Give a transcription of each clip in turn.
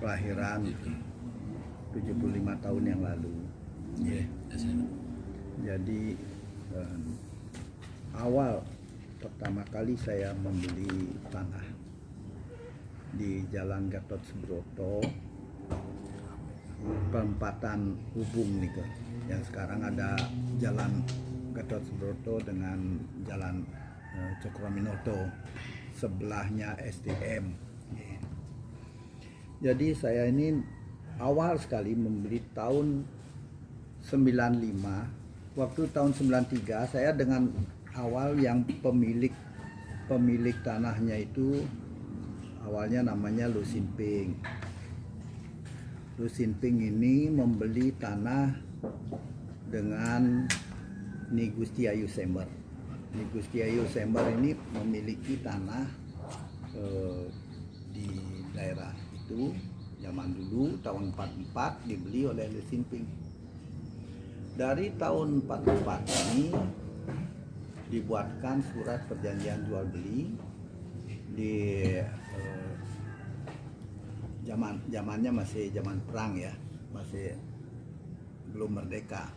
kelahiran 75 tahun yang lalu. Yeah. Jadi awal pertama kali saya membeli tanah di Jalan Gatot Subroto, perempatan Hubung nih ke, yang sekarang ada Jalan Gatot Subroto dengan Jalan Cokroaminoto, sebelahnya SDM. Jadi saya ini awal sekali membeli tahun 95. Waktu tahun 93 saya dengan awal yang pemilik tanahnya itu awalnya namanya Lu Sinping. Lu Sinping ini membeli tanah dengan Ni Gusti Ayu Sember. Ni Gusti Ayu Sember ini memiliki tanah di daerah itu zaman dulu tahun 44 dibeli oleh Lu Sinping. Dari tahun 44 ini dibuatkan surat perjanjian jual beli di zamannya masih zaman perang ya, masih belum merdeka.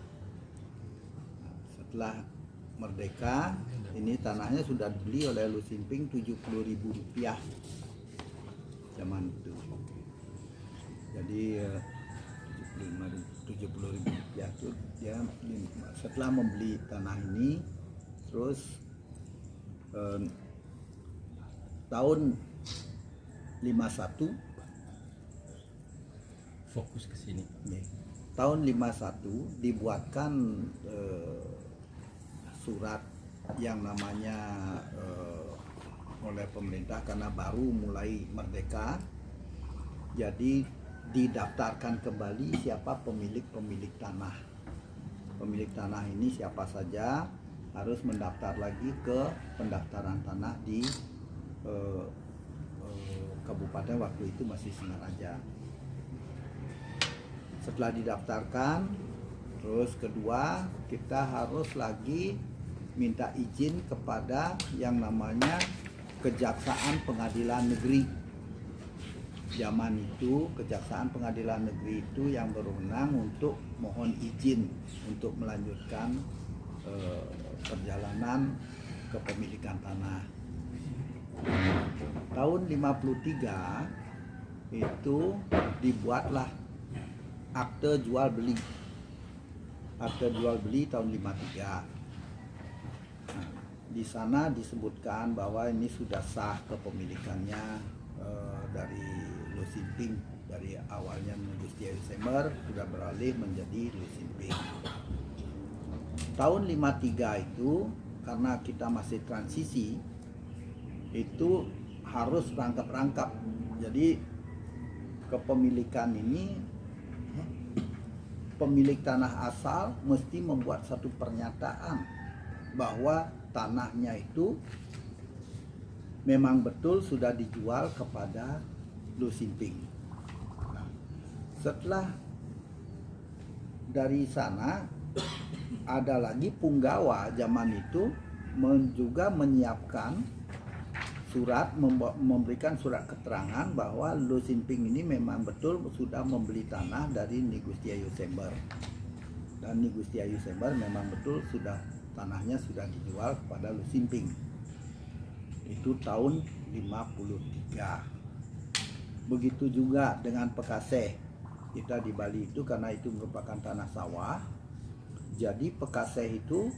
Setelah merdeka ini tanahnya sudah dibeli oleh Lu Sinping Rp70.000 zaman itu. Jadi Rp70.000 itu dia setelah membeli tanah ini, terus tahun 51 fokus ke sini. Tahun 51 dibuatkan surat yang namanya oleh pemerintah karena baru mulai merdeka. Jadi didaftarkan kembali siapa pemilik tanah. Pemilik tanah ini siapa saja harus mendaftar lagi ke pendaftaran tanah di kabupaten waktu itu masih Singaraja. Setelah didaftarkan, terus kedua kita harus lagi minta izin kepada yang namanya Kejaksaan Pengadilan Negeri. Zaman itu Kejaksaan Pengadilan Negeri itu yang berwenang untuk mohon izin untuk melanjutkan perjalanan kepemilikan tanah. Tahun 53 itu dibuatlah akte jual beli. Akte jual beli tahun 53. Nah, di sana disebutkan bahwa ini sudah sah kepemilikannya dari Lu Sinping. Dari awalnya Gusti Ayu Sember sudah beralih menjadi Lu Sinping. Tahun 53 itu karena kita masih transisi, itu harus rangkap-rangkap. Jadi kepemilikan ini, pemilik tanah asal mesti membuat satu pernyataan bahwa tanahnya itu memang betul sudah dijual kepada Lu Sinping. Nah, setelah dari sana ada lagi punggawa zaman itu juga menyiapkan surat, memberikan surat keterangan bahwa Lu Sinping ini memang betul sudah membeli tanah dari Ni Gusti Ayu Sember. Dan Ni Gusti Ayu Sember memang betul sudah tanahnya sudah dijual kepada Lu Sinping. Itu tahun 53. Begitu juga dengan Pekaseh. Kita di Bali itu karena itu merupakan tanah sawah. Jadi Pekaseh itu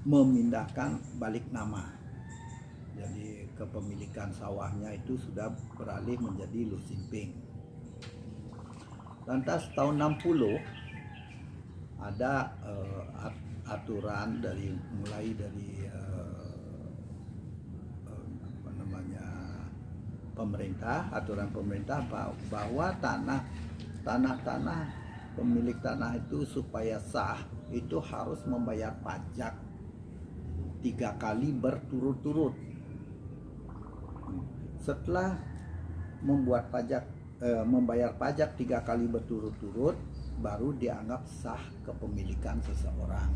memindahkan balik nama. Jadi kepemilikan sawahnya itu sudah beralih menjadi Lu Sinping. Lantas tahun 60 ada aturan mulai dari pemerintah, aturan pemerintah bahwa tanah pemilik tanah itu supaya sah itu harus membayar pajak 3 kali berturut-turut. Setelah membayar pajak 3 kali berturut-turut, baru dianggap sah kepemilikan seseorang.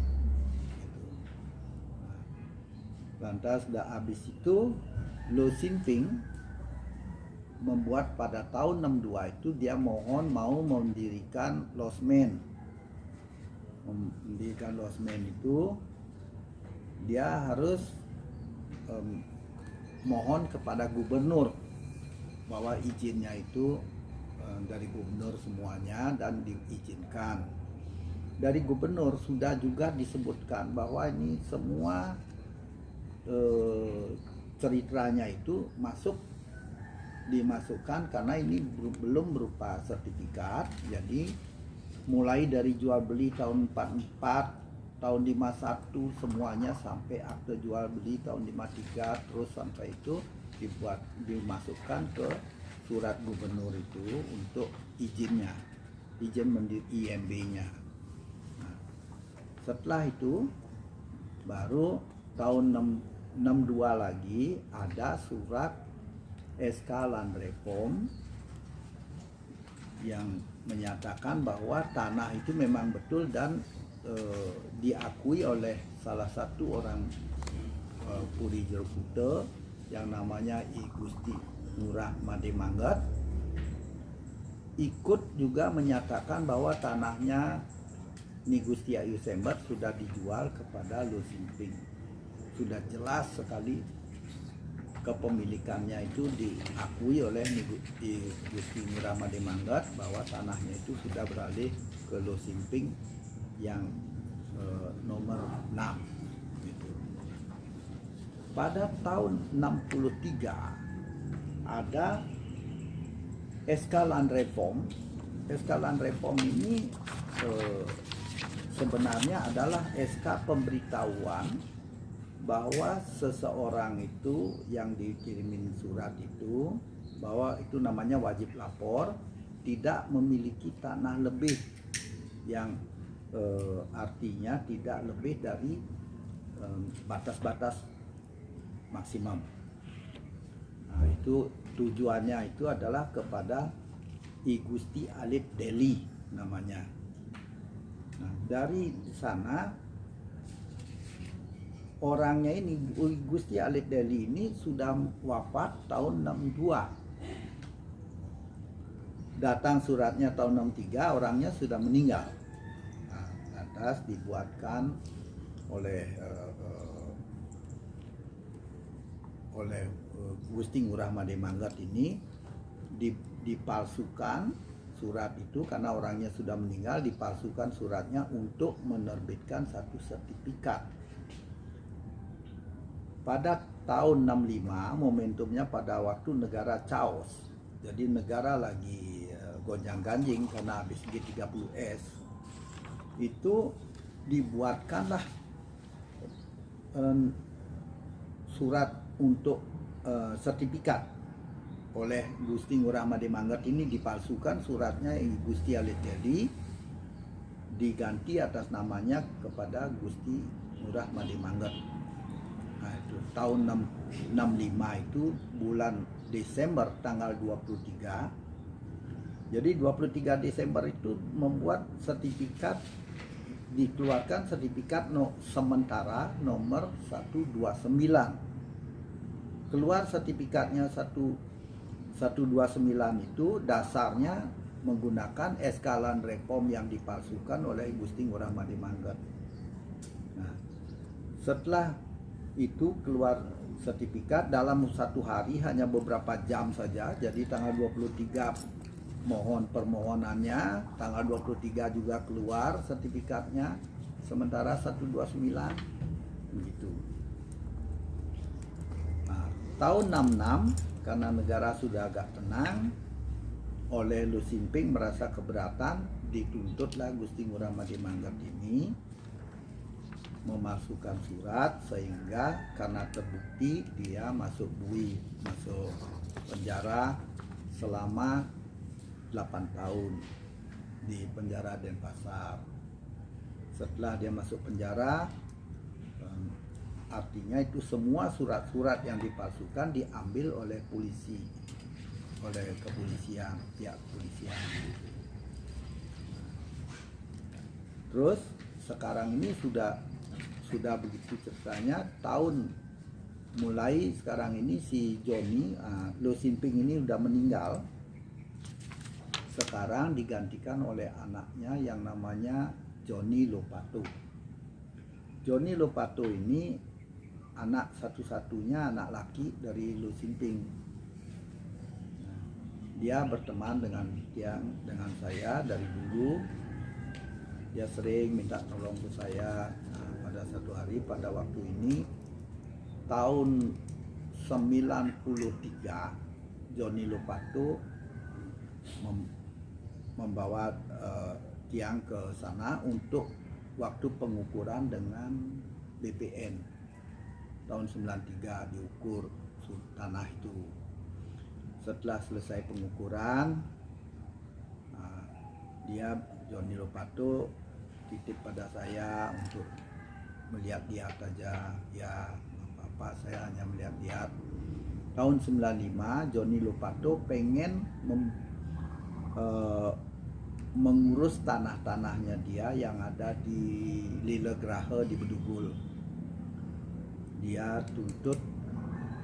Lantas dah habis itu Lu Sinping membuat pada tahun 62 itu dia mau mendirikan losmen. Mendirikan losmen itu dia harus mohon kepada gubernur bahwa izinnya itu dari gubernur semuanya dan diizinkan. Dari gubernur sudah juga disebutkan bahwa ini semua ceritanya itu dimasukkan karena ini belum berupa sertifikat. Jadi mulai dari jual beli tahun 44, tahun 51 semuanya sampai akte jual beli tahun 53 terus sampai itu dimasukkan ke surat gubernur itu untuk izin mendiri IMB-nya. Nah, setelah itu baru tahun 62 lagi ada surat SK Land Reform yang menyatakan bahwa tanah itu memang betul dan diakui oleh salah satu orang Puri Jero Kute yang namanya I Gusti Ngurah Mademanggat, ikut juga menyatakan bahwa tanahnya Ni Gusti Ayu Sembat sudah dijual kepada Lu Simping. Sudah jelas sekali kepemilikannya itu diakui oleh Gusti Ngurah Mademanggat bahwa tanahnya itu sudah beralih ke Lu Simping yang nomor 6 gitu. Pada tahun 63 ada SK Land Reform. SK Land Reform ini sebenarnya adalah SK pemberitahuan bahwa seseorang itu yang dikirimin surat itu bahwa itu namanya wajib lapor tidak memiliki tanah lebih yang artinya tidak lebih dari batas-batas maksimum. Nah, itu tujuannya itu adalah kepada I Gusti Alit Deli namanya. Nah, dari sana orangnya ini I Gusti Alit Deli ini sudah wafat tahun 62. Datang suratnya tahun 63, orangnya sudah meninggal. Nah, atas dibuatkan oleh Gusti Ngurah Mademanggat ini dipalsukan surat itu karena orangnya sudah meninggal, dipalsukan suratnya untuk menerbitkan satu sertifikat. Pada tahun 65 momentumnya pada waktu negara chaos. Jadi negara lagi gonjang-ganjing karena habis G30S. Itu dibuatkanlah surat untuk sertifikat oleh Gusti Ngurah Mademanggat ini, dipalsukan suratnya Gusti Alit Deli diganti atas namanya kepada Gusti Ngurah Mademanggat. Nah, itu tahun 65 itu bulan Desember tanggal 23. Jadi 23 Desember itu membuat sertifikat, dikeluarkan sertifikat sementara nomor 129. Keluar sertifikatnya 129 itu dasarnya menggunakan SK Land Reform yang dipalsukan oleh Gusti Ngurah Mademanggat. Nah, setelah itu keluar sertifikat dalam satu hari hanya beberapa jam saja. Jadi tanggal 23 mohon permohonannya, tanggal 23 juga keluar sertifikatnya, sementara 129 begitu. Nah, tahun 66 karena negara sudah agak tenang, oleh Lu Simping merasa keberatan, dituntutlah Gusti Ngurah Mademanggat ini memasukkan surat, sehingga karena terbukti dia masuk penjara selama 8 tahun di penjara Denpasar. Setelah dia masuk penjara, artinya itu semua surat-surat yang dipalsukan diambil oleh polisi, oleh kepolisian, pihak kepolisian. Terus sekarang ini sudah begitu ceritanya, tahun mulai sekarang ini si Johnny Lo Sinping ini udah meninggal. Sekarang digantikan oleh anaknya yang namanya Johnny Lopato. Johnny Lopato ini anak satu-satunya anak laki dari Lo Sinping. Dia berteman dengan saya dari dulu. Dia sering minta tolong ke saya. Pada satu hari pada waktu ini tahun 93, Johnny Lopato membawa tiang ke sana untuk waktu pengukuran dengan BPN. Tahun 93 diukur tanah itu. Setelah selesai pengukuran, Johnny Lopato titip pada saya untuk melihat-lihat aja. Ya, apa-apa, saya hanya melihat-lihat. Tahun 95 Johnny Lopato pengen mengurus tanah-tanahnya dia yang ada di Lilegrahe di Bedugul. Dia tuntut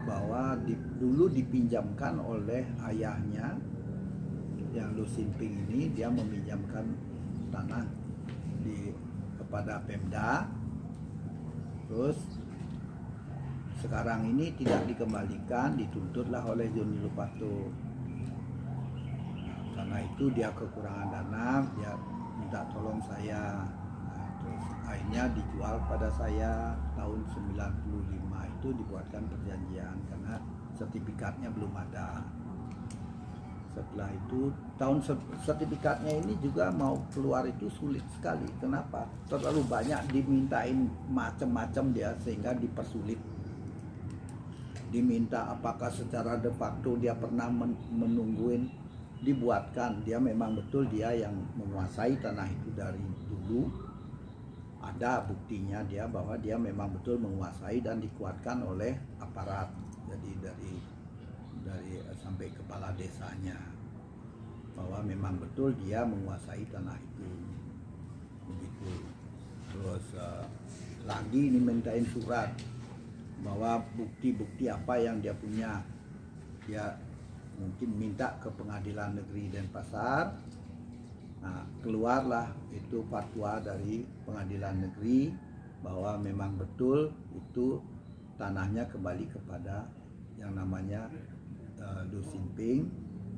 bahwa dulu dipinjamkan oleh ayahnya yang Lo Sinping ini. Dia meminjamkan tanah kepada Pemda, terus sekarang ini tidak dikembalikan, dituntutlah oleh Johnny Lopato. Karena itu dia kekurangan dana, dia minta tolong saya. Terus akhirnya dijual pada saya. Tahun 95 itu dibuatkan perjanjian karena sertifikatnya belum ada. Setelah itu sertifikatnya ini juga mau keluar itu sulit sekali. Kenapa? Terlalu banyak dimintain macam-macam dia sehingga dipersulit. Diminta apakah secara de facto dia pernah menungguin, dibuatkan. Dia memang betul dia yang menguasai tanah itu dari dulu. Ada buktinya dia bahwa dia memang betul menguasai dan dikuatkan oleh aparat. Jadi dari sampai kepala desanya bahwa memang betul dia menguasai tanah itu. Begitu. Terus lagi ini mintain surat bahwa bukti-bukti apa yang dia punya. Dia mungkin minta ke Pengadilan Negeri Denpasar. Nah, keluarlah itu fatwa dari Pengadilan Negeri bahwa memang betul itu tanahnya kembali kepada yang namanya Lo Sinping,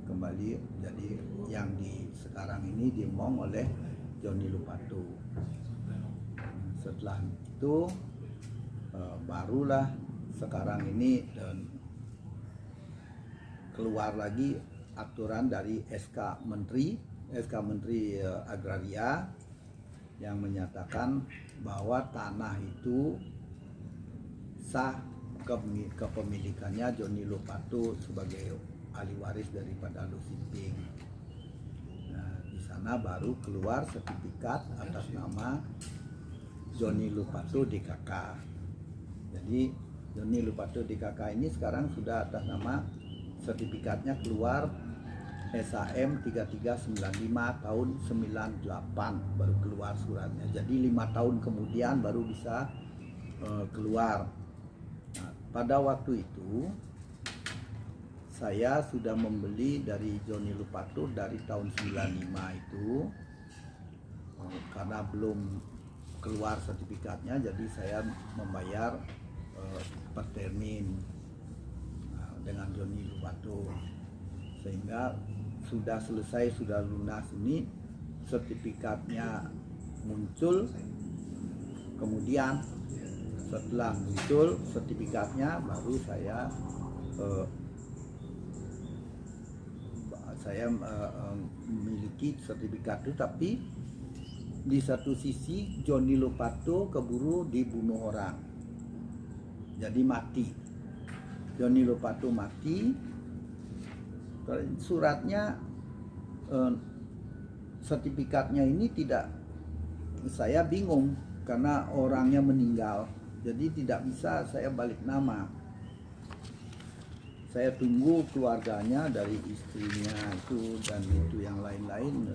kembali jadi yang sekarang ini diemong oleh Johnny Lopato. Setelah itu barulah sekarang ini keluar lagi aturan dari SK Menteri Agraria yang menyatakan bahwa tanah itu sah kepemilikannya Johnny Lopato sebagai ahli waris daripada Lo Sinping. Nah, di sana baru keluar sertifikat atas nama Johnny Lopato DKK. Jadi Johnny Lopato DKK ini sekarang sudah atas nama, sertifikatnya keluar SAM 3395 tahun 98 baru keluar suratnya. Jadi 5 tahun kemudian baru bisa keluar. Nah, pada waktu itu saya sudah membeli dari Johnny Lopato dari tahun 95 itu. Karena belum keluar sertifikatnya, jadi saya membayar per termin dengan Johnny Lopato, sehingga sudah selesai, sudah lunas ini, sertifikatnya muncul. Kemudian setelah muncul sertifikatnya baru saya memiliki sertifikat itu. Tapi di satu sisi Johnny Lopato keburu dibunuh orang, jadi mati. Johnny Lopato mati. Suratnya, sertifikatnya ini tidak, saya bingung karena orangnya meninggal, jadi tidak bisa saya balik nama. Saya tunggu keluarganya dari istrinya itu dan itu yang lain-lain,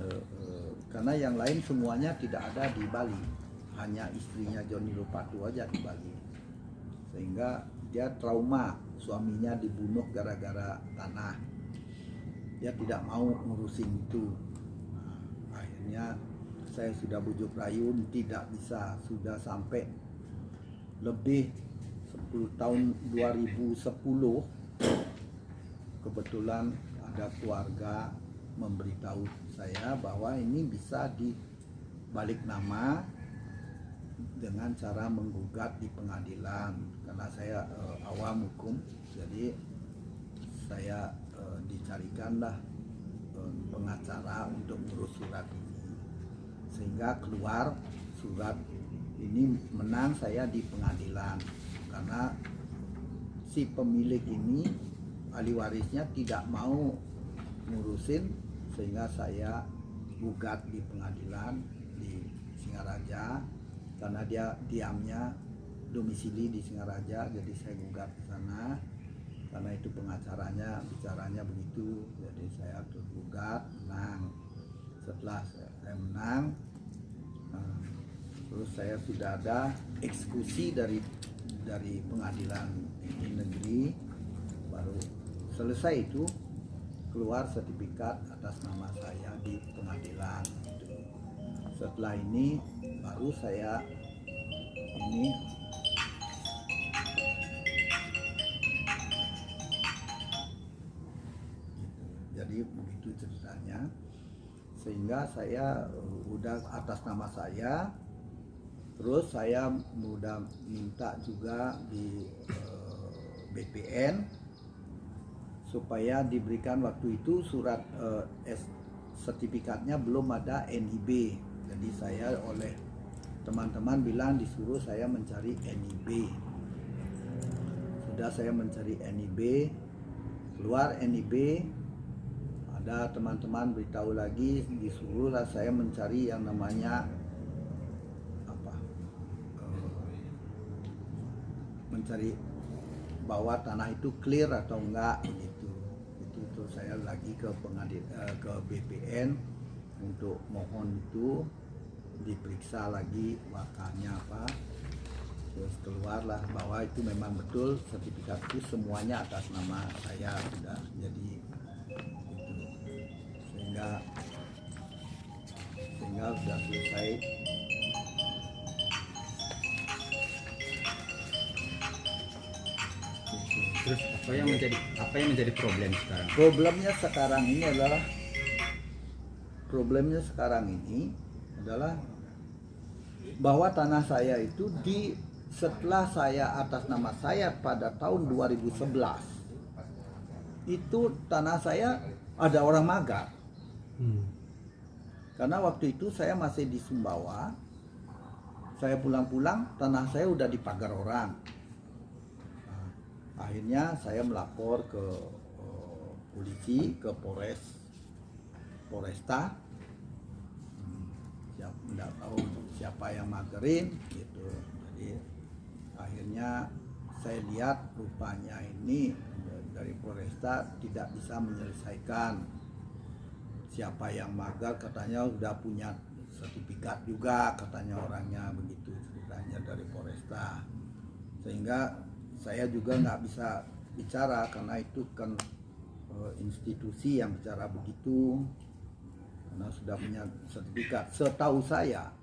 karena yang lain semuanya tidak ada di Bali, hanya istrinya Johnny Lopato aja di Bali, sehingga dia trauma, suaminya dibunuh gara-gara tanah. Dia tidak mau ngurusin itu. Nah, akhirnya saya sudah bujuk rayu, tidak bisa. Sudah sampai lebih 10 tahun 2010, kebetulan ada keluarga memberitahu saya bahwa ini bisa dibalik nama dengan cara menggugat di pengadilan. Karena saya awam hukum, jadi saya dicarikanlah pengacara untuk ngurus surat ini, sehingga keluar surat ini, menang saya di pengadilan karena si pemilik ini, ahli warisnya tidak mau ngurusin, sehingga saya gugat di pengadilan di Singaraja karena dia diamnya domisili di Singaraja, jadi saya gugat ke sana. Karena itu pengacaranya bicaranya begitu, jadi saya tergugat, menang. Setelah saya menang, terus saya sudah ada eksekusi dari pengadilan ini negeri, baru selesai itu keluar sertifikat atas nama saya di pengadilan. Setelah ini baru saya ini jadi begitu ceritanya, sehingga saya udah atas nama saya. Terus saya udah minta juga di BPN supaya diberikan, waktu itu surat sertifikatnya belum ada NIB. Jadi saya oleh teman-teman bilang disuruh saya mencari NIB. Sudah saya mencari NIB, keluar NIB. Ada teman-teman beritahu lagi, disuruhlah saya mencari yang namanya mencari bahwa tanah itu clear atau enggak gitu. Itu terus saya lagi ke ke BPN untuk mohon itu diperiksa lagi wakanya apa. Terus keluarlah bahwa itu memang betul sertifikat itu semuanya atas nama saya sudah. Jadi sehingga sudah selesai. Terus apa yang menjadi problem sekarang? Problemnya sekarang ini adalah bahwa tanah saya itu setelah saya atas nama saya pada tahun 2011 itu tanah saya ada orang magar. Karena waktu itu saya masih di Sumbawa, saya pulang-pulang tanah saya udah dipagar orang. Nah, akhirnya saya melapor ke polisi, ke Polresta. Tidak tahu siapa yang magerin gitu. Jadi akhirnya saya lihat rupanya ini dari Polresta tidak bisa menyelesaikan. Siapa yang magar katanya udah punya sertifikat juga, katanya orangnya begitu ceritanya dari Polresta. Sehingga saya juga nggak bisa bicara karena itu kan institusi yang bicara begitu, karena sudah punya sertifikat. Setahu saya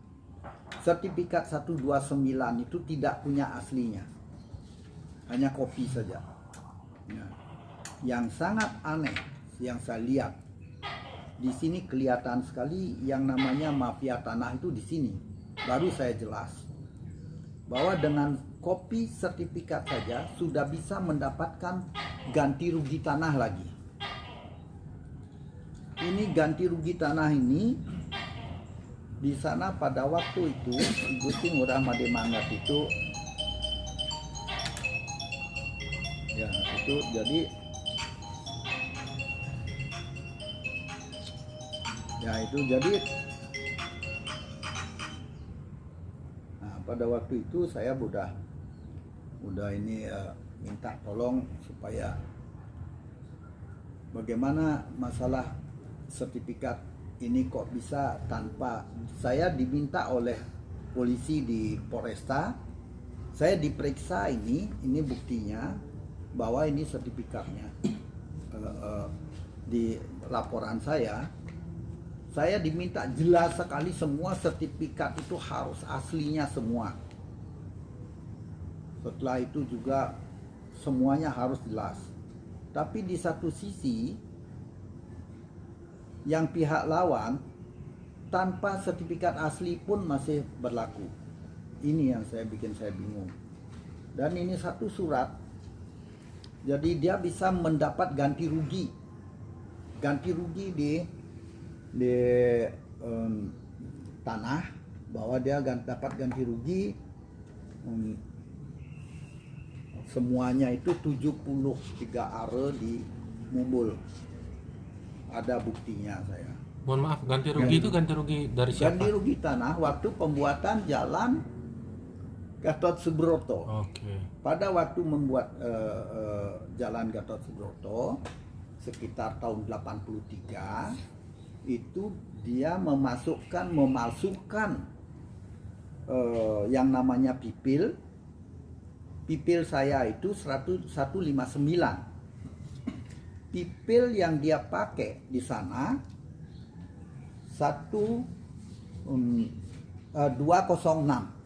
sertifikat 129 itu tidak punya aslinya, hanya kopi saja. Nah, yang sangat aneh yang saya lihat di sini kelihatan sekali yang namanya mafia tanah itu di sini. Baru saya jelas bahwa dengan kopi sertifikat saja sudah bisa mendapatkan ganti rugi tanah lagi. Ini ganti rugi tanah ini di sana pada waktu itu Gusti Ngurah Made Mangat itu ya itu jadi nah, pada waktu itu saya udah ini minta tolong supaya bagaimana masalah sertifikat ini kok bisa tanpa saya diminta oleh polisi di Polresta Saya diperiksa ini buktinya bahwa ini sertifikatnya. Di laporan saya diminta jelas sekali semua sertifikat itu harus aslinya semua. Setelah itu juga semuanya harus jelas. Tapi di satu sisi yang pihak lawan tanpa sertifikat asli pun masih berlaku. Ini yang bikin saya bingung. Dan ini satu surat. Jadi dia bisa mendapat ganti rugi. Ganti rugi di tanah, bahwa dia dapat ganti rugi semuanya itu 73 are di Mumbul. Ada buktinya saya. Mohon maaf, ganti rugi itu ganti rugi dari siapa? Ganti rugi tanah waktu pembuatan jalan Gatot Subroto. Oke. Pada waktu membuat jalan Gatot Subroto sekitar tahun 83 itu dia memalsukan yang namanya pipil. Pipil saya itu 159. Pipil yang dia pakai di sana 206.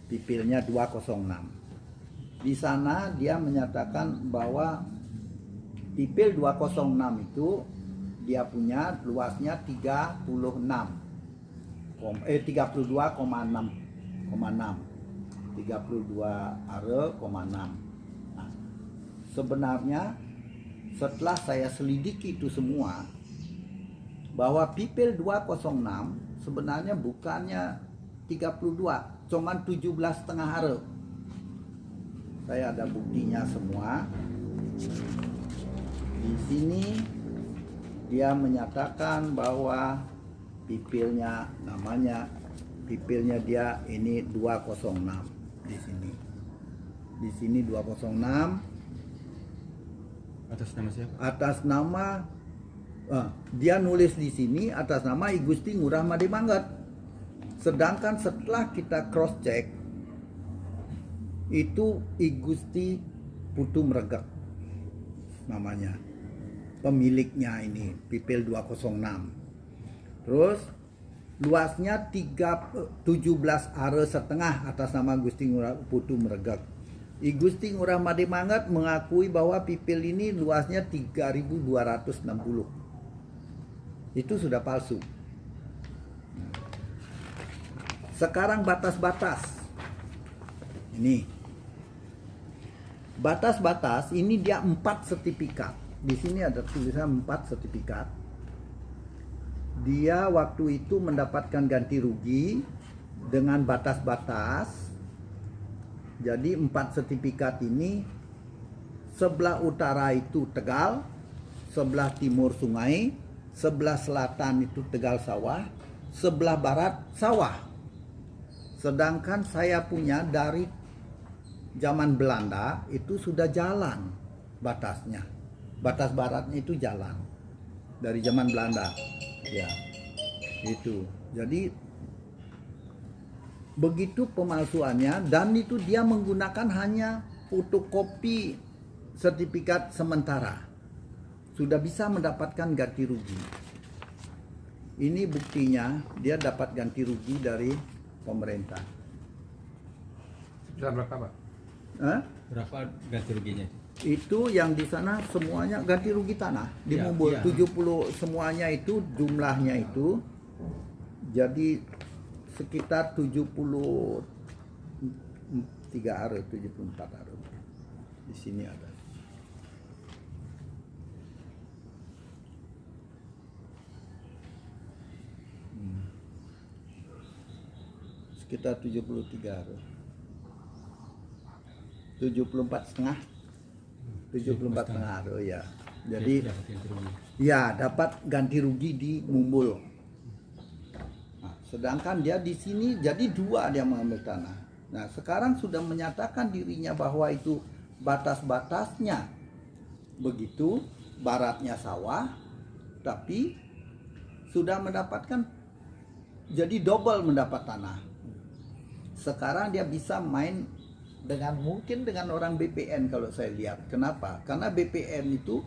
Pipilnya 206. Di sana dia menyatakan bahwa pipil 206 itu dia punya luasnya 32,6. 32 are,6. Nah, sebenarnya setelah saya selidiki itu semua, bahwa pipil 206 sebenarnya bukannya 32, cuman 17,5 are. Saya ada buktinya semua. Di sini dia menyatakan bahwa pipilnya pipilnya dia ini 206 di sini. Di sini 206 Atas nama siapa? atas nama dia nulis di sini atas nama I Gusti Ngurah Made Manggat. Sedangkan setelah kita cross check itu I Gusti Putu Mregek namanya. Pemiliknya ini pipil 206. Terus luasnya 17 are setengah atas nama Gusti Ngurah Putu Mregek. I Gusti Ngurah Made Manggat mengakui bahwa pipil ini luasnya 3.260. Itu sudah palsu. Sekarang batas-batas. Ini. Batas-batas ini dia 4 sertifikat. Di sini ada tulisan 4 sertifikat. Dia waktu itu mendapatkan ganti rugi dengan batas-batas. Jadi 4 sertifikat ini, sebelah utara itu Tegal, sebelah timur sungai, sebelah selatan itu Tegal sawah, sebelah barat sawah. Sedangkan saya punya dari zaman Belanda itu sudah jalan batasnya. Batas baratnya itu jalan dari zaman Belanda. Ya, itu. Jadi begitu pemalsuannya, dan itu dia menggunakan hanya fotokopi sertifikat sementara. Sudah bisa mendapatkan ganti rugi. Ini buktinya dia dapat ganti rugi dari pemerintah. Sebesar berapa, Pak? Berapa ganti ruginya? Itu yang di sana semuanya ganti rugi tanah di Ya, Mumbul. ya. 70 semuanya itu jumlahnya itu jadi sekitar 73 are, 74 are. Di sini ada. Sekitar 73 are. 74,5. 74,5 are ya. Jadi Dapat ganti rugi. ya dapat ganti rugi di Mumbul. Nah, sedangkan dia di sini jadi 2 dia mengambil tanah. Nah, sekarang sudah menyatakan dirinya bahwa itu batas-batasnya begitu, baratnya sawah, tapi sudah mendapatkan jadi double mendapat tanah. Sekarang dia bisa main mungkin dengan orang BPN kalau saya lihat. Kenapa? Karena BPN itu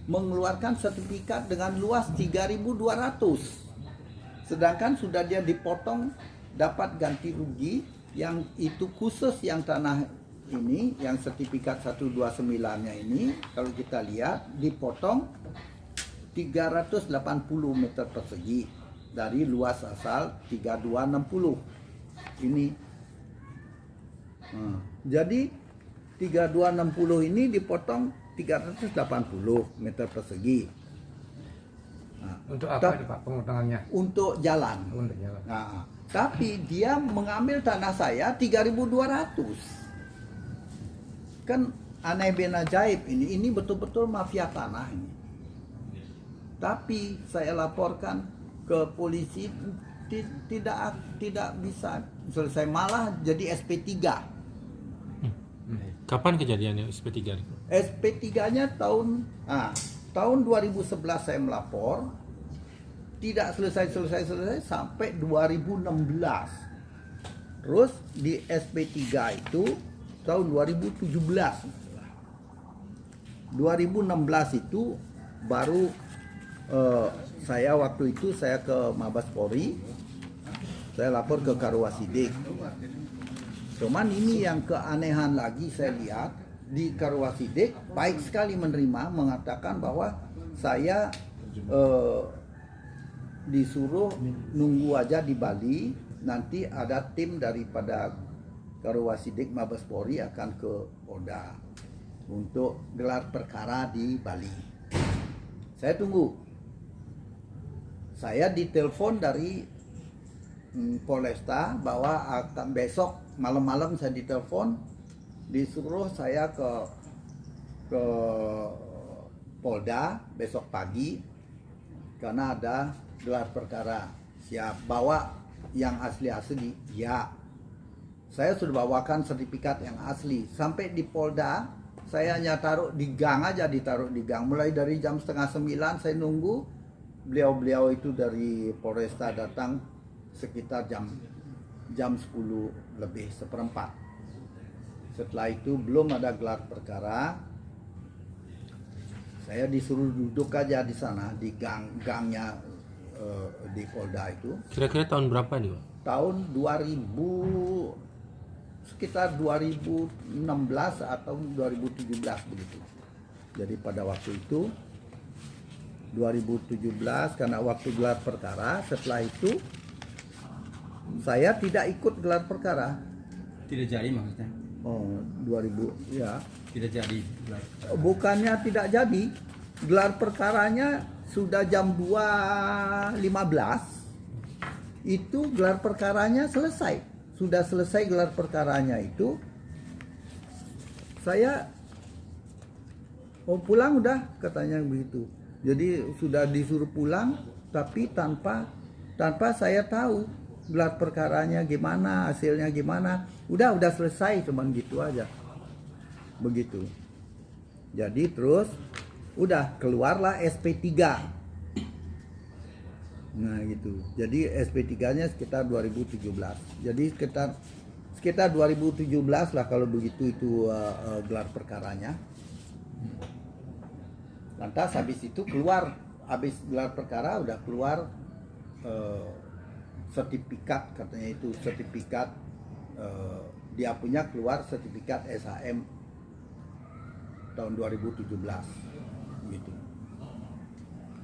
mengeluarkan sertifikat dengan luas 3.200. Sedangkan sudah dia dipotong dapat ganti rugi yang itu khusus yang tanah ini, yang sertifikat 129-nya ini, kalau kita lihat dipotong 380 meter persegi dari luas asal 3260. Ini jadi 3260 ini dipotong 380 meter persegi. Untuk apa itu Pak pemotongannya? Untuk jalan. Untuk jalan. Nah, tapi dia mengambil tanah saya 3.200. Kan aneh ben ajaib ini. Ini betul-betul mafia tanah ini. Tapi saya laporkan ke polisi tidak bisa selesai, malah jadi SP3. Kapan kejadiannya SP3 itu? SP3-nya tahun 2011 saya melapor, tidak selesai sampai 2016. Terus di SP3 itu tahun 2017. 2016 itu baru saya waktu itu saya ke Mabes Polri, saya lapor ke Karwasidik. Cuman ini yang keanehan lagi saya lihat di Karwasidik baik sekali menerima, mengatakan bahwa saya disuruh nunggu aja di Bali, nanti ada tim daripada Karwasidik Mabes Polri akan ke Polda untuk gelar perkara di Bali. Saya tunggu. Saya ditelepon dari Polresta bahwa akan besok malam-malam saya ditelepon, disuruh saya ke Polda besok pagi karena ada gelar perkara. Siap, bawa yang asli-asli. Ya, saya sudah bawakan sertifikat yang asli. Sampai di Polda saya hanya taruh di gang aja, ditaruh di gang. Mulai dari jam 8:30 saya nunggu. Beliau itu dari Polresta datang sekitar jam 10 lebih seperempat. Setelah itu belum ada gelar perkara. Saya disuruh duduk aja di sana di gangnya di Polda itu. Kira-kira tahun berapa nih, Pak? Tahun 2000, sekitar 2016 atau 2017 begitu. Jadi pada waktu itu 2017 karena waktu gelar perkara, setelah itu saya tidak ikut gelar perkara. Tidak jadi maksudnya? Oh, 2000 ya. Tidak jadi. Bukannya tidak jadi, gelar perkaranya sudah jam 2.15. Itu gelar perkaranya selesai. Sudah selesai gelar perkaranya itu. Saya mau pulang udah, katanya begitu. Jadi sudah disuruh pulang tapi tanpa saya tahu gelar perkaranya gimana, hasilnya gimana. Udah selesai, cuman gitu aja. Begitu. Jadi terus udah keluarlah SP3. Nah gitu. Jadi SP3-nya sekitar 2017. Jadi sekitar 2017 lah kalau begitu itu gelar perkaranya. Lantas habis itu habis gelar perkara udah keluar sertifikat, katanya itu sertifikat dia punya keluar sertifikat SHM tahun 2017 gitu.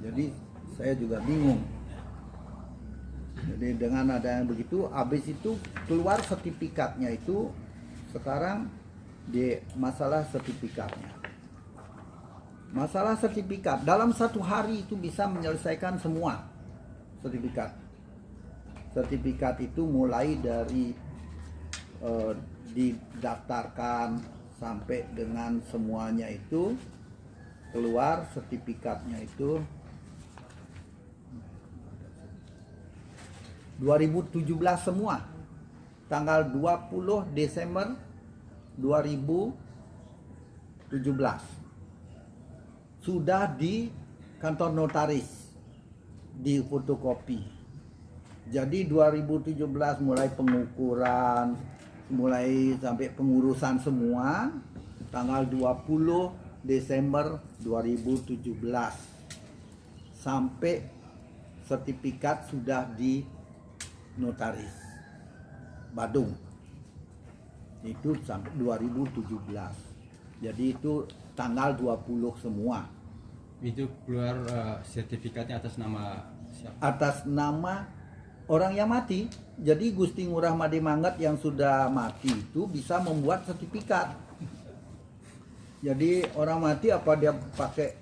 Jadi saya juga bingung. Jadi dengan ada yang begitu, habis itu keluar sertifikatnya itu sekarang di masalah sertifikatnya. Masalah sertifikat dalam satu hari itu bisa menyelesaikan semua sertifikat. Sertifikat itu mulai dari didaftarkan sampai dengan semuanya itu keluar sertifikatnya itu 2017 semua, tanggal 20 Desember 2017 sudah di kantor notaris di fotokopi. Jadi 2017 mulai pengukuran, mulai sampai pengurusan semua tanggal 20 Desember 2017 sampai sertifikat sudah di notaris Badung itu sampai 2017. Jadi itu tanggal 20 semua. Itu keluar sertifikatnya atas nama siapa? Atas nama orang yang mati. Jadi Gusti Ngurah Made Manggat yang sudah mati itu bisa membuat sertifikat. Jadi orang mati apa dia pakai,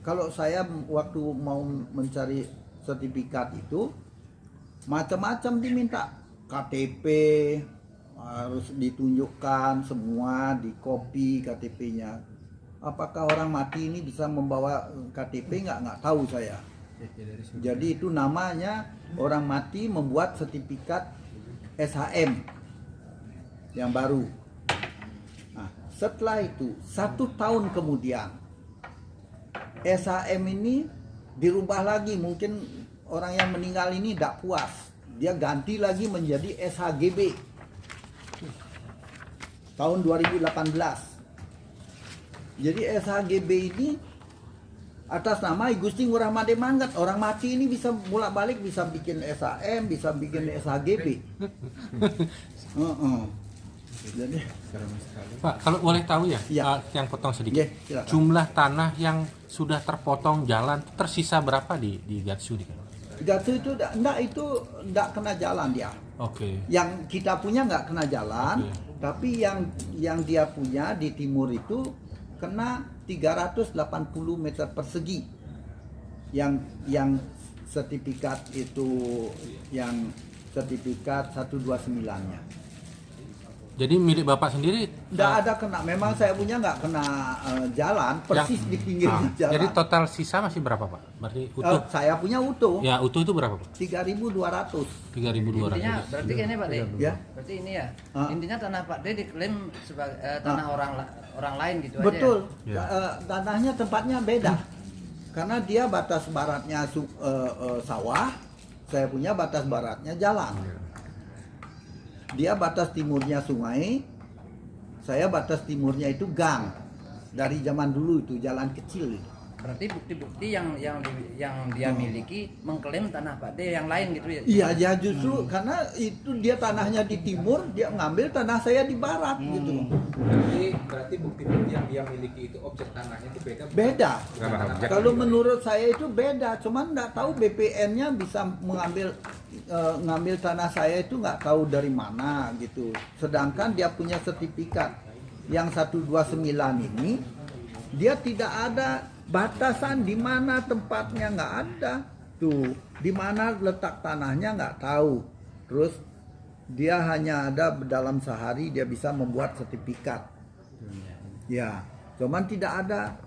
kalau saya waktu mau mencari sertifikat itu macam-macam diminta, KTP harus ditunjukkan semua, di copy KTP-nya. Apakah orang mati ini bisa membawa KTP nggak tahu saya. Jadi itu namanya orang mati membuat sertifikat SHM yang baru. Nah, setelah itu 1 tahun kemudian SHM ini dirubah lagi. Mungkin orang yang meninggal ini tidak puas, dia ganti lagi menjadi SHGB tahun 2018. Jadi SHGB ini atas nama Gusti Ngurah Made Manggat. Orang mati ini bisa bolak-balik, bisa bikin SHM, bisa bikin SHGB. Jadi Pak, kalau boleh tahu ya, Ya. yang potong sedikit. silakan. Jumlah tanah yang sudah terpotong jalan tersisa berapa di Gatsu? Gatsu itu enggak kena jalan dia. Oke. Yang kita punya nggak kena jalan, tapi yang dia punya di timur itu kena 380 meter persegi. Yang sertifikat itu, yang sertifikat 129-nya. Jadi milik Bapak sendiri? Nggak ada kena, memang saya punya nggak kena jalan, persis di pinggir jalan. Jadi total sisa masih berapa Pak? Berarti utuh? Saya punya utuh. Ya utuh itu berapa Pak? 3.200. 3.200. Intinya berarti ini Pak De. Ya. Berarti ini ya. Ah. Intinya tanah Pak De diklaim sebagai tanah orang lain gitu Betul. aja. Ya. Tanahnya tempatnya beda. Karena dia batas baratnya sawah, saya punya batas baratnya jalan. Dia batas timurnya sungai, saya batas timurnya itu gang. Dari zaman dulu itu jalan kecil itu. Berarti bukti-bukti yang dia miliki mengklaim tanah Pak De yang lain gitu ya. Iya, ya justru karena itu dia tanahnya di timur, dia ngambil tanah saya di barat gitu. Berarti bukti-bukti yang dia miliki itu objek tanahnya itu beda. Beda. Berapa? Kalau menurut saya itu beda, cuman nggak tahu BPN-nya bisa ngambil tanah saya itu nggak tahu dari mana gitu. Sedangkan dia punya sertifikat yang 129 ini, dia tidak ada batasan di mana tempatnya, nggak ada tuh, di mana letak tanahnya nggak tahu. Terus dia hanya ada dalam sehari dia bisa membuat sertifikat. Ya, cuman tidak ada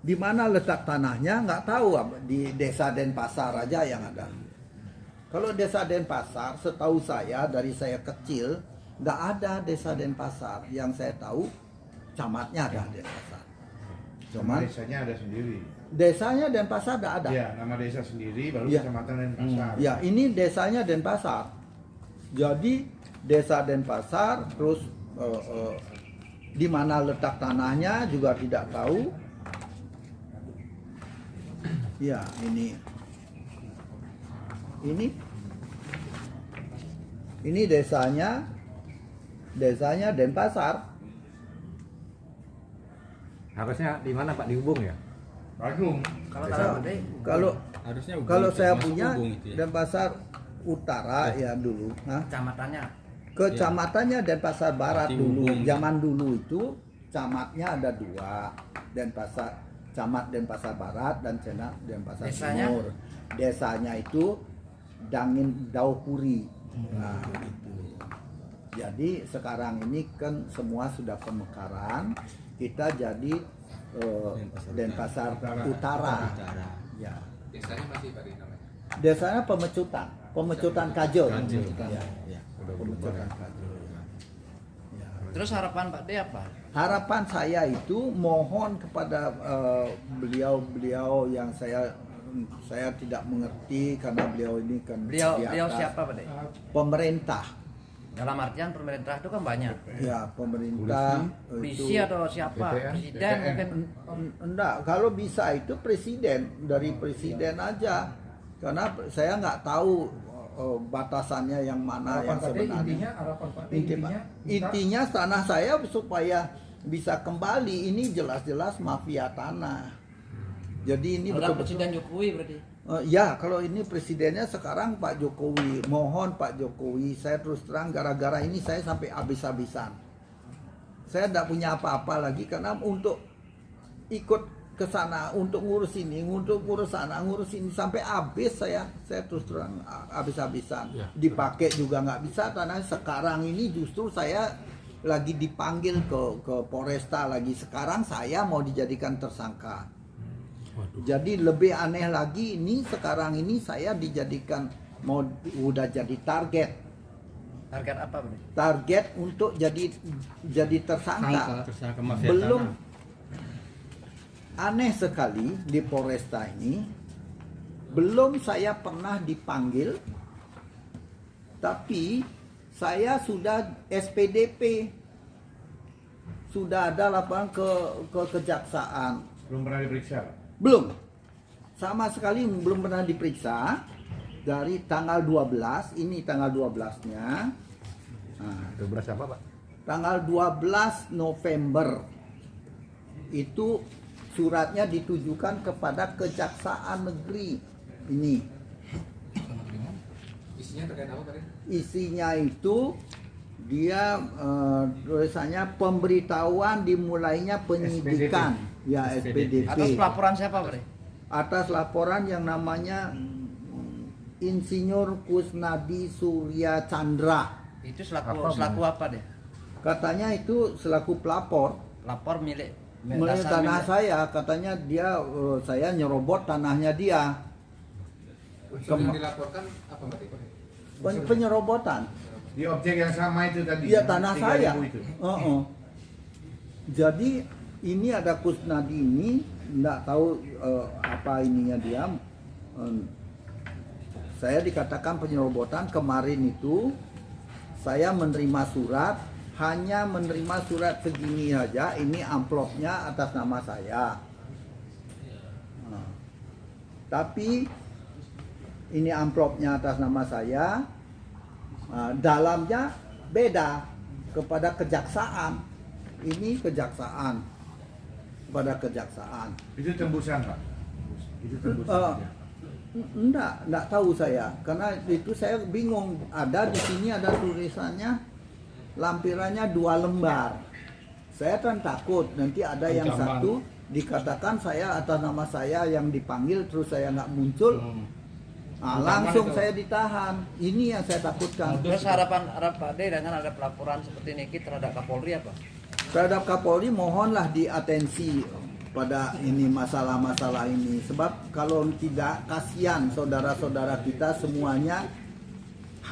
di mana letak tanahnya, nggak tahu. Di desa Denpasar aja yang ada. Kalau desa Denpasar, setahu saya dari saya kecil nggak ada desa Denpasar. Yang saya tahu camatnya ada Denpasar. Cuman desanya ada sendiri. Desanya Denpasar tidak ada. Ya, nama desa sendiri baru Ya. kecamatan Denpasar. Ya, ini desanya Denpasar. Jadi desa Denpasar, terus di mana letak tanahnya juga tidak tahu. Ya, ini desanya Denpasar. Harusnya di mana Pak, di Ubung ya? Badung. Kalau tanah Pak De Harusnya Kalau saya masuk punya Ubung itu ya. Denpasar Utara ya dulu. Nah, kecamatannya. kecamatannya Denpasar Barat Berarti dulu. Ubung. Zaman dulu itu camatnya ada 2. Camat Denpasar Barat dan Denpasar Desanya? Timur. Desanya itu Dangin Daupuri. Nah, gitu. Jadi sekarang ini kan semua sudah pemekaran. Kita jadi Denpasar Utara. Ya. Desanya masih Pak namanya. Desanya Pemecutan Kajol. Ya, ya. Udah Pemecutan Kajol. Ya. Terus harapan Pak De apa? Harapan saya itu mohon kepada beliau yang saya tidak mengerti karena beliau ini kan Beliau di atas siapa Pak De? pemerintah Dalam artian pemerintah itu kan banyak. Ya, pemerintah Polisi atau siapa? BPN. Presiden mungkin. Enggak, kalau bisa itu presiden, dari presiden aja. Karena saya nggak tahu batasannya yang mana yang sebenarnya. Intinya tanah saya supaya bisa kembali, ini jelas-jelas mafia tanah. Jadi ini Ada betul-betul. Presiden Jokowi berarti. Ya, kalau ini presidennya sekarang Pak Jokowi. Mohon Pak Jokowi, saya terus terang gara-gara ini saya sampai habis-habisan. Saya tidak punya apa-apa lagi karena untuk ikut ke sana, untuk ngurus ini, untuk ngurus sana, ngurus ini sampai habis saya terus terang habis-habisan. Ya. Dipakai juga nggak bisa karena sekarang ini justru saya lagi dipanggil ke Polresta lagi. Sekarang saya mau dijadikan tersangka. Waduh. Jadi lebih aneh lagi ini sekarang ini saya dijadikan udah jadi target Apa berarti? target untuk jadi tersangka. Tersangka mafia Belum tanah. aneh sekali di Polresta ini belum saya pernah dipanggil tapi saya sudah SPDP, sudah ada laporan ke kejaksaan. Belum pernah diperiksa, Pak? Belum. Sama sekali belum pernah diperiksa dari tanggal 12, ini tanggal 12-nya. Nah, 12 apa, Pak? tanggal 12 November itu suratnya ditujukan kepada Kejaksaan Negeri. Ini Isinya terkait apa tadi? isinya itu dia tulisannya pemberitahuan dimulainya penyidikan. Ya, SPDP. Atas pelaporan siapa berarti? Atas laporan yang namanya Insinyur Kusnadi Surya Chandra. Itu selaku apa deh? Katanya itu selaku pelapor Lapor milik tanah saya. Katanya dia saya nyerobot tanahnya dia. Unsur yang dilaporkan apa berarti? Penyerobotan. Di objek yang sama itu tadi. Iya, tanah 3.000 saya. itu. Jadi ini ada Kusnadi ini nggak tahu apa ininya dia. Saya dikatakan penyerobotan. Kemarin itu saya menerima surat, hanya menerima surat segini aja. Ini amplopnya atas nama saya. Tapi ini amplopnya atas nama saya. Dalamnya beda kepada kejaksaan. Ini kejaksaan kepada kejaksaan. Itu tembusan, Pak. Itu tembusan. Enggak tahu saya karena itu saya bingung. Ada di sini ada tulisannya lampirannya 2 lembar. Saya kan takut nanti ada yang satu dikatakan saya atas nama saya yang dipanggil terus saya nggak muncul. Langsung saya ditahan. Ini yang saya takutkan. Terus harapan Pak D dengan ada pelaporan seperti ini terhadap Kapolri apa? Terhadap Kapolri mohonlah diatensi pada ini masalah-masalah ini, sebab kalau tidak kasihan saudara-saudara kita semuanya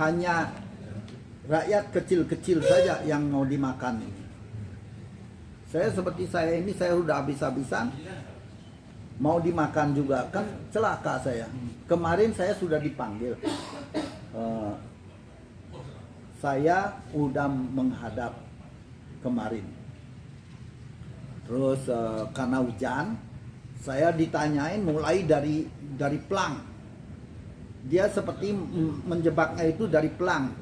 hanya rakyat kecil-kecil saja yang mau dimakan. Saya seperti saya ini saya sudah habis-habisan mau dimakan juga kan celaka saya. Kemarin saya sudah dipanggil. Saya udah menghadap kemarin. Terus karena hujan, saya ditanyain mulai dari pelang. Dia seperti menjebaknya itu dari pelang.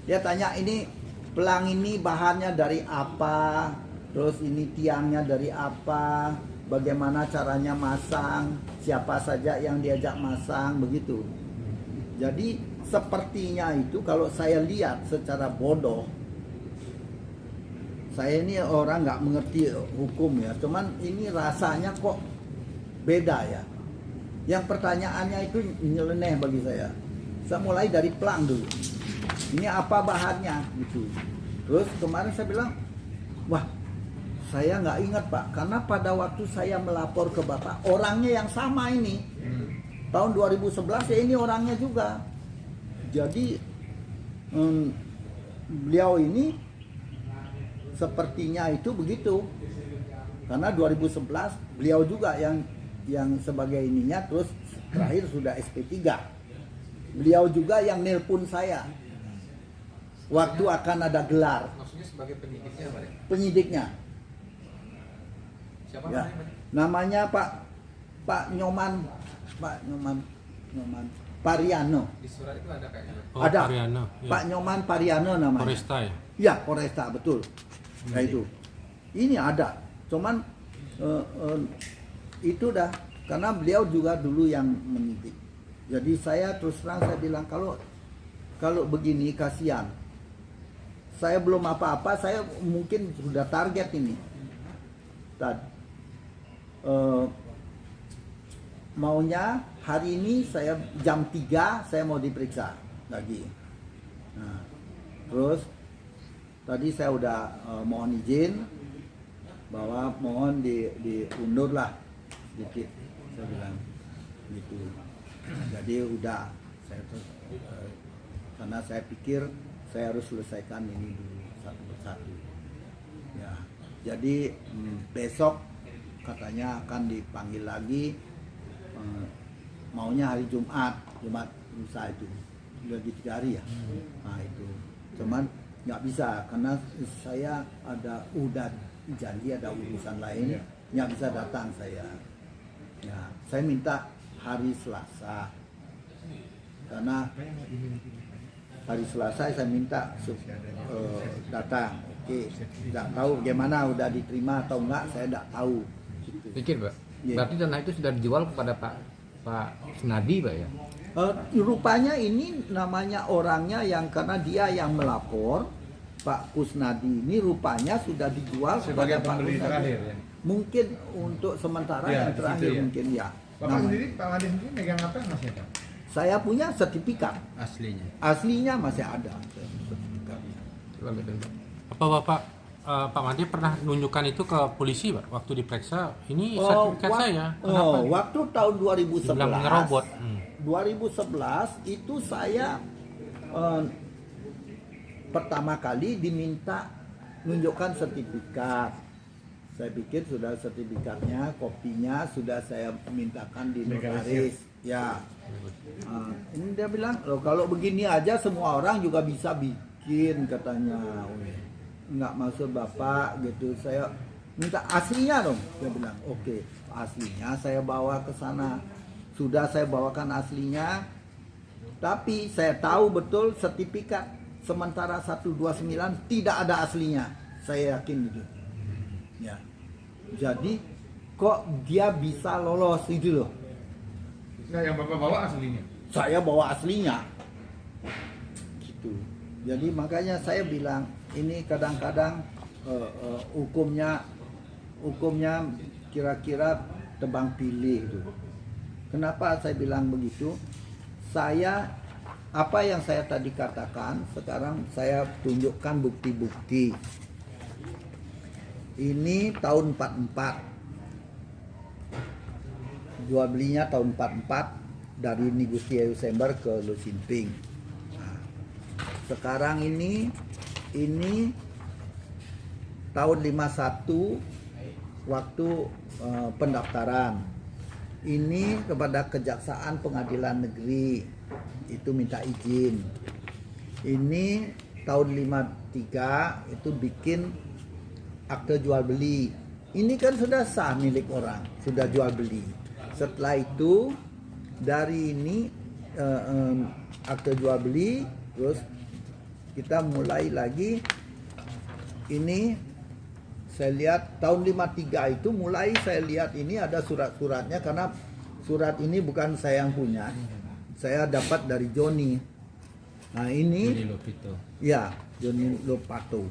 Dia tanya ini pelang ini bahannya dari apa, terus ini tiangnya dari apa, bagaimana caranya masang, siapa saja yang diajak masang, begitu. Jadi sepertinya itu kalau saya lihat secara bodoh, saya ini orang nggak mengerti hukum ya, cuman ini rasanya kok beda ya. Yang pertanyaannya itu nyeleneh bagi saya. Saya mulai dari pelang dulu. Ini apa bahannya gitu. Terus kemarin saya bilang, wah saya nggak ingat Pak, karena pada waktu saya melapor ke Bapak orangnya yang sama ini. Tahun 2011 ya ini orangnya juga. Jadi beliau ini sepertinya itu begitu, karena 2011 beliau juga yang sebagai ininya, terus terakhir sudah SP3 beliau juga yang nelpon saya waktu akan ada gelar Maksudnya sebagai penyidiknya apa ya? penyidiknya. Siapa Ya. namanya? Namanya Pak Nyoman Pariano. Di surat itu ada kayaknya. Oh, Ada. Pariano, ya. Pak Nyoman Pariano namanya. Foresta ya. Ya, Polresta betul. Nah itu. Ini ada. Cuman itu dah karena beliau juga dulu yang menyidik. Jadi saya terus terang saya bilang kalau begini kasihan. Saya belum apa-apa, saya mungkin sudah target ini. Tadi maunya hari ini saya jam 3 saya mau diperiksa lagi. Nah, terus tadi saya udah mohon izin bahwa mohon diundur lah sedikit, saya bilang gitu. Jadi udah saya karena saya pikir saya harus selesaikan ini dulu satu persatu. Ya, jadi besok katanya akan dipanggil lagi, maunya hari Jumat lusa itu udah di 3 hari ya. Nah itu cuman nggak bisa karena saya udah janji ada urusan lain, nggak bisa datang saya. Ya, saya minta hari Selasa karena hari Selasa saya minta datang. Oke, nggak tahu gimana udah diterima atau enggak, saya nggak tahu. Gitu. Pikir, Pak. Iya. Berarti tanah itu sudah dijual kepada Pak Senadi, Pak ya? Rupanya ini namanya orangnya yang karena dia yang melapor, Pak Kusnadi ini rupanya sudah dijual Sebagai kepada Pak pembeli Kusnadi. terakhir ya. Mungkin untuk sementara Ya, yang di terakhir situ ya. mungkin ya. Bapak sendiri, Pak Madi sendiri megang apa masnya Pak? Saya punya sertifikat, Aslinya. aslinya masih ada sertifikatnya. Coba betul, Pak. Apa Bapak Pak Made pernah menunjukkan itu ke polisi, Pak, waktu diperiksa? Ini Oh, sertifikat saya. Kenapa? waktu tahun Dibilang 2011, ngerobot. 2011 itu saya pertama kali diminta menunjukkan sertifikat. Saya pikir sudah sertifikatnya, kopinya sudah saya mintakan di notaris. Ya, ini dia bilang, loh kalau begini aja semua orang juga bisa bikin katanya. Nggak maksud bapak gitu, saya minta aslinya dong. Dia bilang, oke, aslinya saya bawa ke sana. Sudah saya bawakan aslinya, tapi saya tahu betul sertifikat sementara 129 tidak ada aslinya. Saya yakin gitu. Ya. Jadi kok dia bisa lolos itu loh. Nah, yang Bapak bawa aslinya. Saya bawa aslinya. Gitu. Jadi makanya saya bilang ini kadang-kadang hukumnya kira-kira tebang pilih gitu. Kenapa saya bilang begitu? Apa yang saya tadi katakan, sekarang saya tunjukkan bukti-bukti. Ini tahun 44. Jual belinya tahun 44 dari Nigusia Yusember ke Lu Simping. Nah, sekarang ini tahun 51 waktu pendaftaran. Ini kepada Kejaksaan Pengadilan Negeri itu minta izin. Ini tahun 53 itu bikin akte jual beli. Ini kan sudah sah milik orang, sudah jual beli. Setelah itu dari ini akte jual beli, terus kita mulai lagi. Ini saya lihat tahun 53 itu mulai saya lihat ini ada surat-suratnya karena surat ini bukan saya yang punya. Saya dapat dari Joni. Nah ini Joni Lopito. ya Joni Lopato.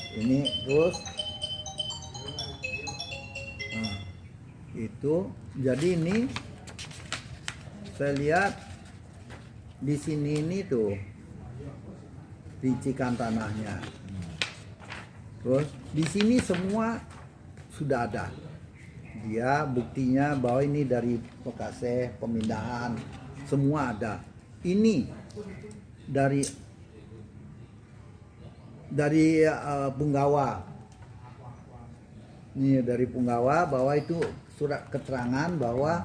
Ini terus nah, itu jadi ini saya lihat di sini ini tuh ricikan tanahnya. Terus di sini semua sudah ada. Dia buktinya bahwa ini dari Bekase pemindahan semua ada. Ini dari Punggawa. Ini dari Punggawa bahwa itu surat keterangan bahwa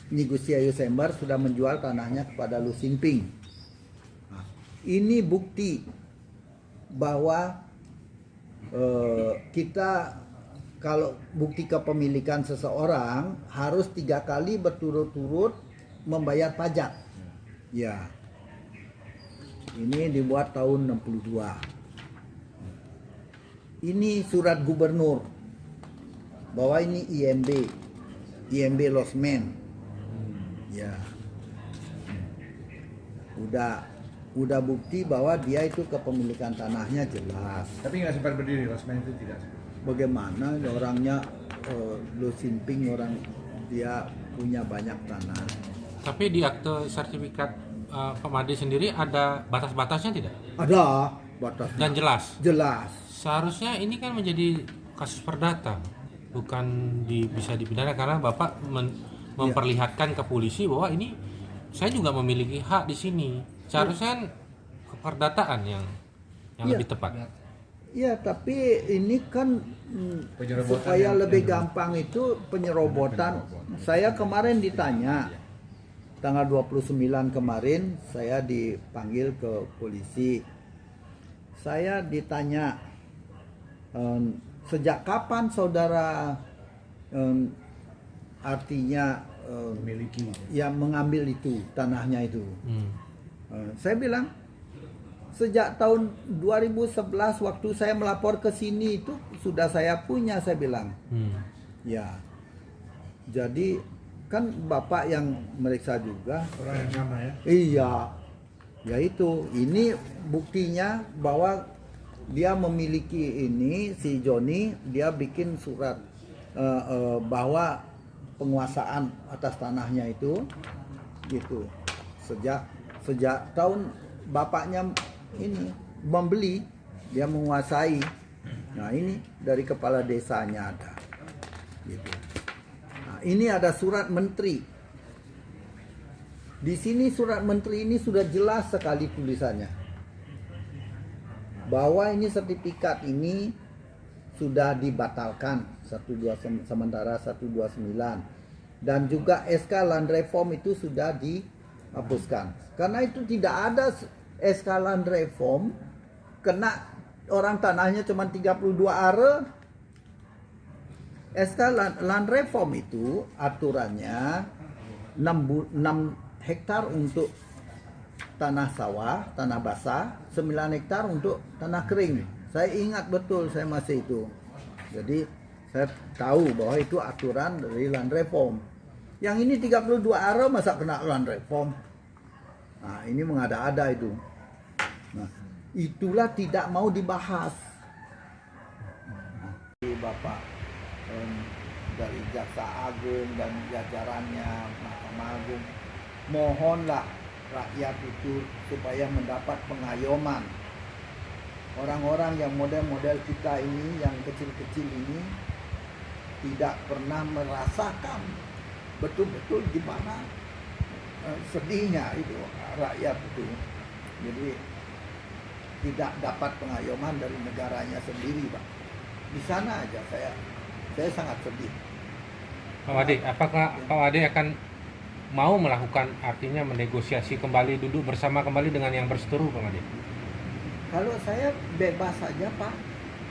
Nigusia Yusember sudah menjual tanahnya kepada Lu Simping. ini bukti bahwa kita kalau bukti kepemilikan seseorang harus 3 kali berturut-turut membayar pajak. Ya, ini dibuat tahun 62. Ini surat gubernur bahwa ini IMB losmen. Ya, udah bukti bahwa dia itu kepemilikan tanahnya jelas. Tapi nggak sempat berdiri, losmen itu tidak. Bagaimana orangnya Lu Sinping, orang dia punya banyak tanah. Tapi di akte sertifikat Pak Made sendiri ada batas-batasnya tidak? Ada batasnya. Dan jelas. Jelas. Seharusnya ini kan menjadi kasus perdata, bukan bisa dipidana karena Bapak memperlihatkan ke polisi bahwa ini saya juga memiliki hak di sini. Seharusnya kan keperdataan yang lebih tepat. Iya, tapi ini kan Penyerobotan supaya yang lebih gampang itu penyerobotan. Saya kemarin ditanya tanggal 29 kemarin saya dipanggil ke polisi. Saya ditanya sejak kapan saudara artinya Memiliki. yang mengambil itu tanahnya itu. Saya bilang sejak tahun 2011 waktu saya melapor ke sini itu sudah saya punya, saya bilang. Ya. Jadi kan Bapak yang meriksa juga. Orang yang sama ya. Iya. Ya itu, ini buktinya bahwa dia memiliki ini, si Joni, dia bikin surat bahwa penguasaan atas tanahnya itu gitu. Sejak tahun bapaknya ini membeli, dia menguasai. Nah, ini dari kepala desanya ada. Gitu. Nah, ini ada surat menteri. Di sini surat menteri ini sudah jelas sekali tulisannya. Bahwa ini sertifikat ini sudah dibatalkan sementara 129 dan juga SK Land Reform itu sudah dihapuskan. Karena itu tidak ada SK Land Reform, kena orang tanahnya cuma 32 are. SK Land Reform itu aturannya 6 hektar untuk tanah sawah, tanah basah, 9 hektar untuk tanah kering. Saya ingat betul, saya masih itu. Jadi saya tahu bahwa itu aturan dari Land Reform. Yang ini 32 are masa kena Land Reform? Nah, ini mengada-ada itu. Nah, itulah tidak mau dibahas. Bapak dari Jaksa Agung dan jajarannya Mahkamah Agung, mohonlah rakyat itu supaya mendapat pengayoman. Orang-orang yang model-model kita ini, yang kecil-kecil ini, tidak pernah merasakan betul-betul gimana sedihnya itu rakyat itu. Jadi tidak dapat pengayoman dari negaranya sendiri, Pak. Di sana aja saya sangat sedih. Pak Made, apakah Pak Made akan mau melakukan artinya menegosiasi kembali, duduk bersama kembali dengan yang berseteru, Pak Made? Kalau saya bebas saja, Pak,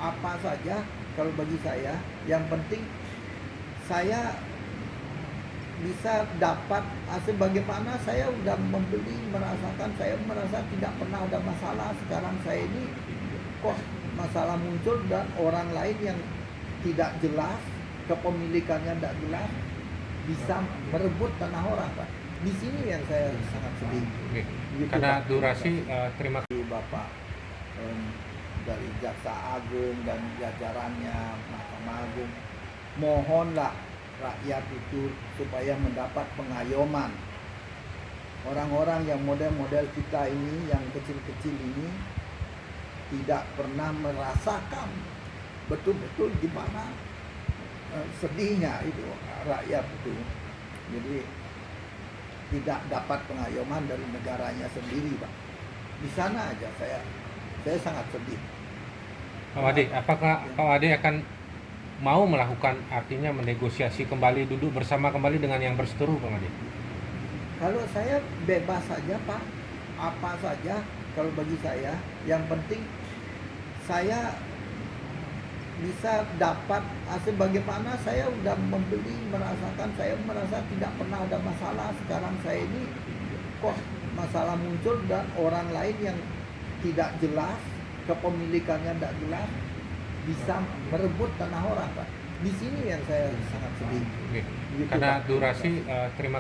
apa saja kalau bagi saya, yang penting saya bisa dapat hasil. Bagaimana saya udah membeli, merasakan, saya merasa tidak pernah ada masalah. Sekarang saya ini kok masalah muncul dan orang lain yang tidak jelas, kepemilikannya tidak jelas, bisa merebut tanah orang, Pak. Di sini yang saya sangat sedih. Oke. Gitu, Karena Pak. durasi, terima kasih. Bapak dari Jaksa Agung dan jajarannya Mahkamah Agung, mohonlah rakyat itu supaya mendapat pengayoman. Orang-orang yang model-model kita ini, yang kecil-kecil ini, tidak pernah merasakan betul-betul gimana sedihnya itu rakyat itu. Jadi tidak dapat pengayoman dari negaranya sendiri, Pak. Di sana aja saya sangat sedih. Pak Made, apakah Pak Made akan mau melakukan artinya menegosiasi kembali, duduk bersama kembali dengan yang berseteru, Pak Made? Kalau saya bebas saja, Pak, apa saja kalau bagi saya yang penting saya bisa dapat hasil. Bagaimana saya udah membeli, merasakan, saya merasa tidak pernah ada masalah. Sekarang saya ini kok masalah muncul dan orang lain yang tidak jelas, kepemilikannya tidak jelas, bisa merebut tanah orang, Pak. Di sini yang saya sangat sedih. Oke. Gitu, Karena Pak. durasi, terima